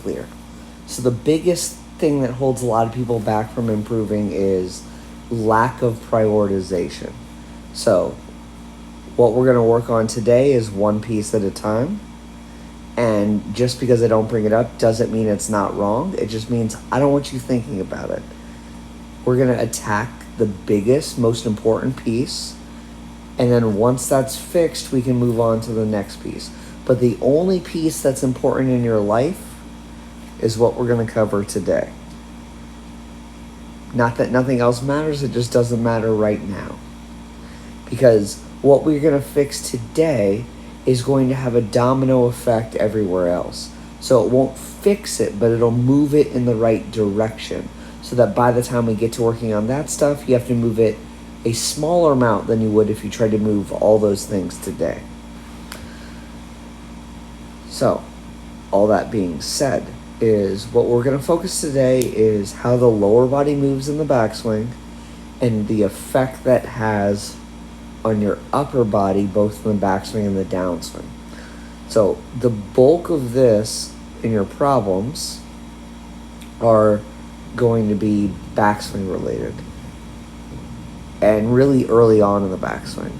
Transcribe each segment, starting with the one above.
clear. So the biggest thing that holds a lot of people back from improving is lack of prioritization. So what we're going to work on today is one piece at a time. And just because I don't bring it up doesn't mean it's not wrong. It just means I don't want you thinking about it. We're going to attack the biggest, most important piece. And then once that's fixed, we can move on to the next piece. But the only piece that's important in your life is what we're going to cover today. Not that nothing else matters, it just doesn't matter right now. Because what we're going to fix today is going to have a domino effect everywhere else. So it won't fix it, but it'll move it in the right direction. So that by the time we get to working on that stuff, you have to move it a smaller amount than you would if you tried to move all those things today. So, all that being said, is what we're going to focus today is how the lower body moves in the backswing and the effect that has on your upper body, both in the backswing and the downswing. So the bulk of this in your problems are going to be backswing related and really early on in the backswing.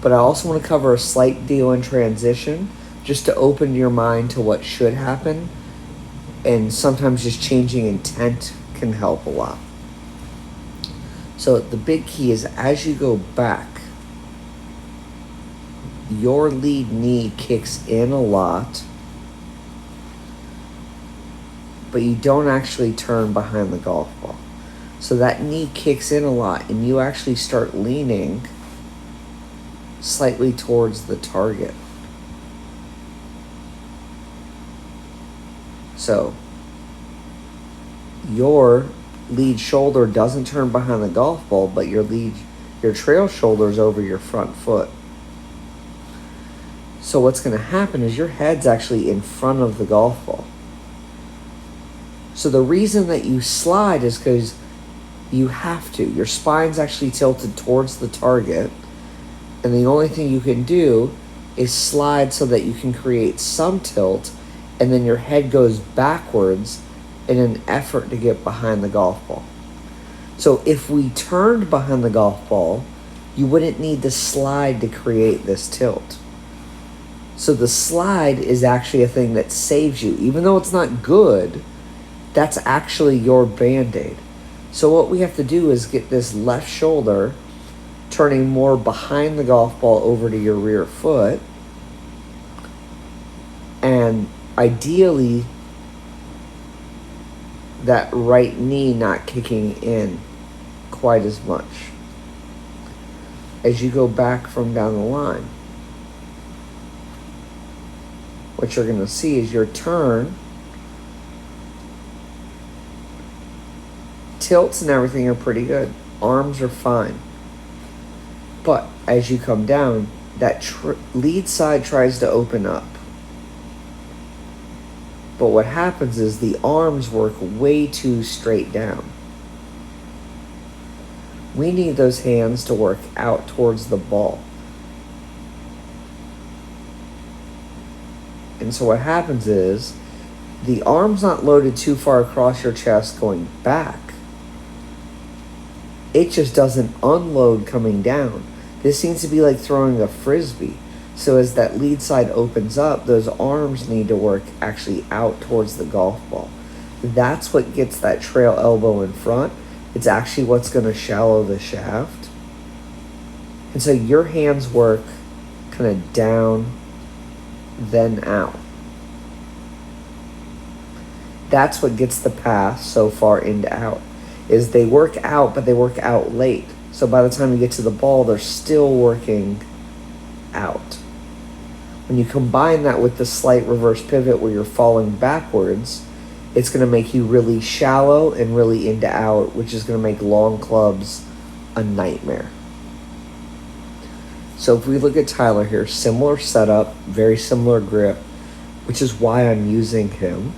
But I also want to cover a slight deal in transition just to open your mind to what should happen, and sometimes just changing intent can help a lot. So the big key is as you go back, your lead knee kicks in a lot, but you don't actually turn behind the golf ball. So that knee kicks in a lot and you actually start leaning slightly towards the target. So your lead shoulder doesn't turn behind the golf ball, but your trail shoulder is over your front foot. So what's going to happen is your head's actually in front of the golf ball. So the reason that you slide is because you have to. Your spine's actually tilted towards the target, and the only thing you can do is slide so that you can create some tilt, and then your head goes backwards in an effort to get behind the golf ball. So if we turned behind the golf ball, you wouldn't need to slide to create this tilt. So the slide is actually a thing that saves you. Even though it's not good, that's actually your Band-Aid. So what we have to do is get this left shoulder turning more behind the golf ball over to your rear foot. And ideally, that right knee not kicking in quite as much as you go back from down the line. What you're going to see is your turn, tilts and everything are pretty good. Arms are fine. But as you come down, that lead side tries to open up. But what happens is the arms work way too straight down. We need those hands to work out towards the ball. And so what happens is the arm's not loaded too far across your chest going back. It just doesn't unload coming down. This seems to be like throwing a frisbee. So as that lead side opens up, those arms need to work actually out towards the golf ball. That's what gets that trail elbow in front. It's actually what's going to shallow the shaft. And so your hands work kind of down, then out. That's what gets the path so far into out, is they work out, but they work out late. So by the time you get to the ball, they're still working out. When you combine that with the slight reverse pivot where you're falling backwards, it's going to make you really shallow and really into out, which is going to make long clubs a nightmare. So if we look at Tyler here, similar setup, very similar grip, which is why I'm using him.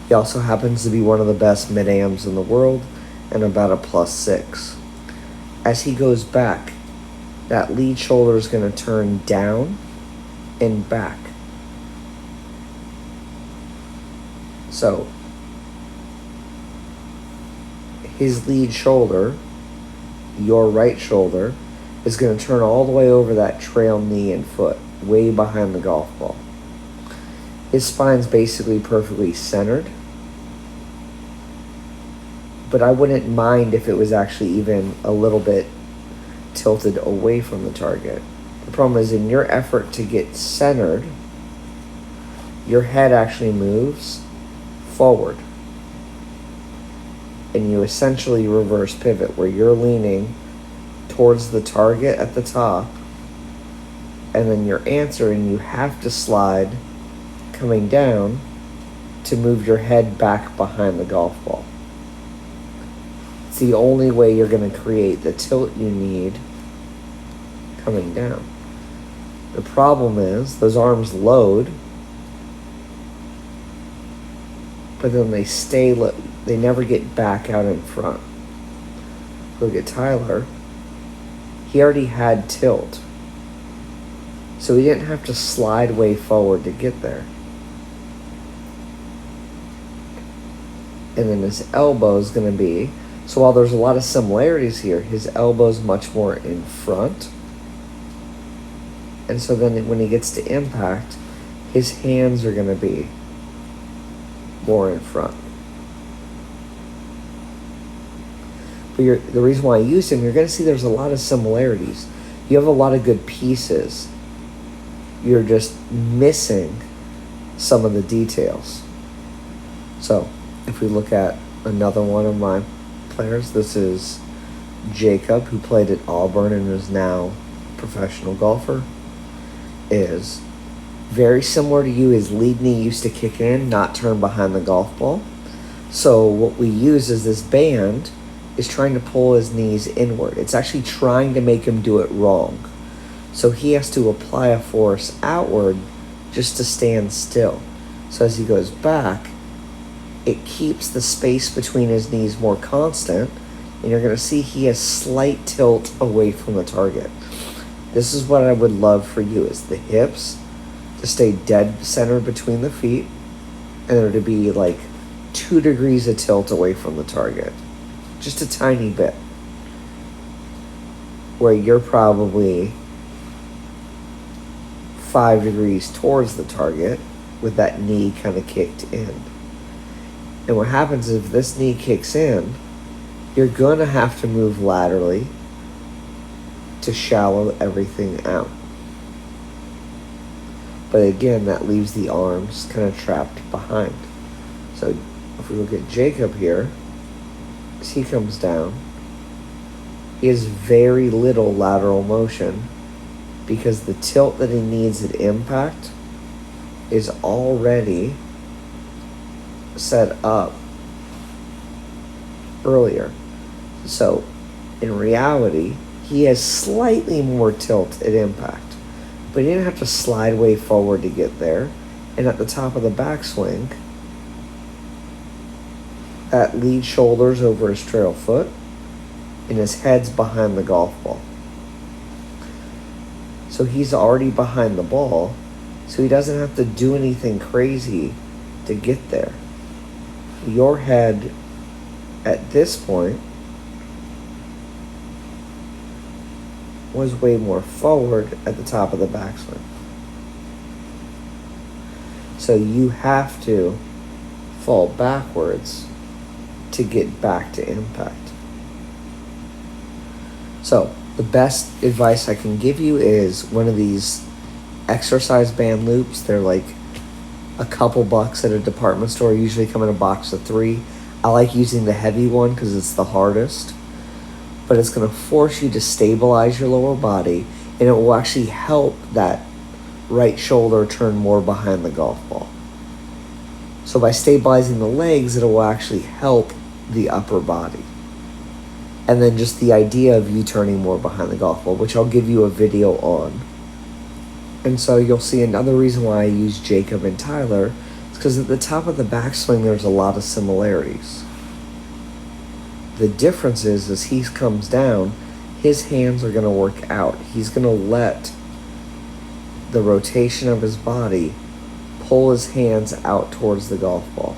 He also happens to be one of the best mid-ams in the world and about a +6. As he goes back, that lead shoulder is going to turn down and back. So his lead shoulder, your right shoulder, is going to turn all the way over that trail knee and foot, way behind the golf ball. His spine's basically perfectly centered, but I wouldn't mind if it was actually even a little bit tilted away from the target. The problem is, in your effort to get centered, your head actually moves forward. And you essentially reverse pivot, where you're leaning towards the target at the top, and then you're answering, you have to slide coming down to move your head back behind the golf ball. It's the only way you're going to create the tilt you need coming down. The problem is those arms load, but then they stay they never get back out in front. Look at Tyler. He already had tilt, so he didn't have to slide way forward to get there. And then his elbow is going to be, so while there's a lot of similarities here, his elbow is much more in front. And so then when he gets to impact, his hands are going to be more in front. But the reason why I used him, you're going to see there's a lot of similarities. You have a lot of good pieces. You're just missing some of the details. So if we look at another one of my players, this is Jacob, who played at Auburn and is now a professional golfer. Is very similar to you. His lead knee used to kick in, not turn behind the golf ball. So what we use is this band is trying to pull his knees inward. It's actually trying to make him do it wrong. So he has to apply a force outward just to stand still. So as he goes back, it keeps the space between his knees more constant, and you're going to see he has slight tilt away from the target. This is what I would love for you, is the hips to stay dead center between the feet, and there to be like 2 degrees of tilt away from the target. Just a tiny bit. Where you're probably 5 degrees towards the target with that knee kind of kicked in. And what happens if this knee kicks in, you're going to have to move laterally to shallow everything out. But again, that leaves the arms kind of trapped behind. So if we look at Jacob here, as he comes down, he has very little lateral motion because the tilt that he needs at impact is already set up earlier. So in reality, he has slightly more tilt at impact, but he didn't have to slide way forward to get there. And at the top of the backswing, that lead shoulder's over his trail foot, and his head's behind the golf ball. So he's already behind the ball, so he doesn't have to do anything crazy to get there. Your head at this point was way more forward at the top of the backswing. So you have to fall backwards to get back to impact. So the best advice I can give you is one of these exercise band loops. They're like a couple bucks at a department store, usually come in a box of 3. I like using the heavy one because it's the hardest, but it's going to force you to stabilize your lower body, and it will actually help that right shoulder turn more behind the golf ball. So by stabilizing the legs, it will actually help the upper body. And then just the idea of you turning more behind the golf ball, which I'll give you a video on. And so you'll see another reason why I use Jacob and Tyler is because at the top of the backswing, there's a lot of similarities. The difference is, as he comes down, his hands are going to work out. He's going to let the rotation of his body pull his hands out towards the golf ball.